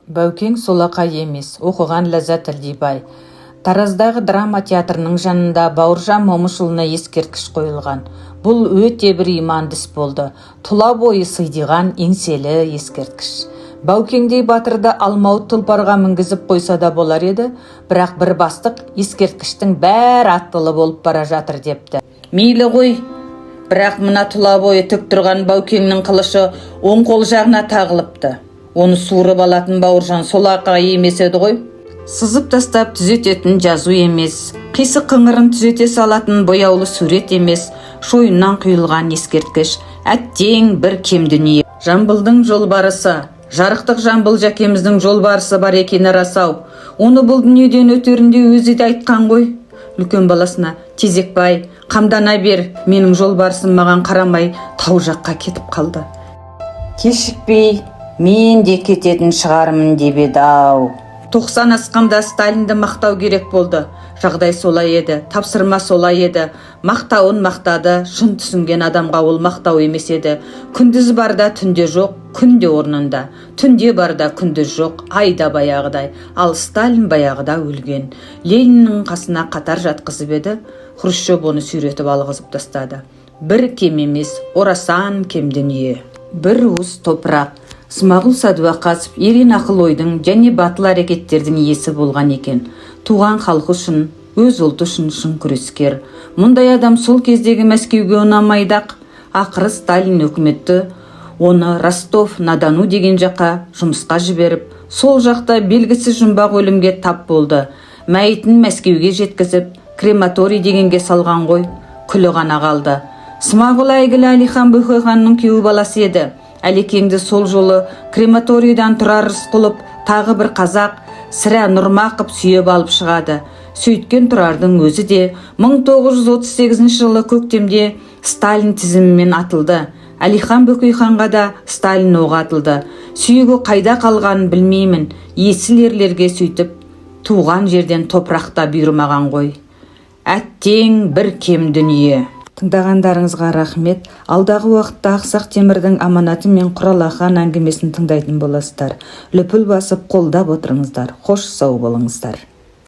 Баукең солақай емес, оқыған Ләззат Әлдибай. Тараздағы драма театрының жанында Бауыржан Момышұлына ескерткіш қойылған. Бұл өте бір иманды іс болды. Тұла бойы сыйдиған еңселі ескерткіш. Баукеңдей батырды алмауыт тұлпарға мінгізіп қойса да болар еді, бірақ бір бастық ескерткіштің бәрі аттылы болып бара жатыр депті. Мейлі ғой, бірақ мына тұла бойы тік тұрған Баукеңнің қылышы оң қол жағына тағылыпты. Оны суырып алатын Бауыржан солақай емес еді ғой. Сызып тастап түзететін жазу емес, қисық қыңырын түзете салатын бояулы сурет емес, шойыннан құйылған ескерткіш, әттең бір кем дүние. Жамбылдың жолбарысы, жарықтық Жамбыл жәкеміздің жолбарысы бар екені рас-ау. Оны бұл дүниеден өтерінде өзі де айтқан ғой. Үлкен баласына: Тезекбай, қамдана бер, менің жолбарысым маған қарамай тау жаққа кетіп қалды. Кешікпей мен де кететін шығармын деп еді-ау. 90 асқанда Сталинді мақтау керек болды. Жағдай солай еді, тапсырма солай еді. Мақтауын мақтады, шын түсінген адамға ол мақтау емес еді. Күндіз барда түнде жоқ, күнде орнында. Түнде барда күндіз жоқ, айда баяғыдай. Ал Сталин баяғыда өлген. Лениннің қасына қатар жатқызып еді, Хрущев оны сүйретіп алғызып тастады. Бір кем емес, орасан кем дүние. Бір уыс топырақ. Смағұл Сәдуақасов ерен ақыл ойдың және батыл әрекеттердің иесі болған екен. Туған халқы үшін, өз ұлты үшін шын күрескер. Мұндай адам сол кездегі Мәскеуге ұнамайды-ақ. Ақыры Сталин өкіметі оны Ростов-на-Дону деген жаққа жұмысқа жіберіп, сол жақта белгісіз жұмбақ өлімге тап болды. Мәйітін Мәскеуге жеткізіп, крематорий дегенге салған ғой. Күлі ғана қалды. Смағұл әйгілі Әлихан Бөкейханның күйеу баласы еді. Әлекеңді сол жолы крематорийдан Тұрар Рысқұлов, тағы бір қазақ, сірә Нұрмақов сүйеп алып шығады. Сөйткен Тұрардың өзі де 1938 жылы көктемде Сталин тізімімен атылды. Әлихан Бөкейханға да Сталин оғы атылды. Сүйегі қайда қалғанын білмеймін. Есіл ерлерге сөйтіп туған жерден топырақта бұйырмаған ғой. Әттең бір кем дүние. Тыңдағандарыңызға рахмет. Алдағы уақытта Ақсақ Темірдің аманаты мен Құралахан әңгімесін тыңдайтын боласыздар. Лүпіл басып қолдап отырыңыздар. Қош сау болыңыздар.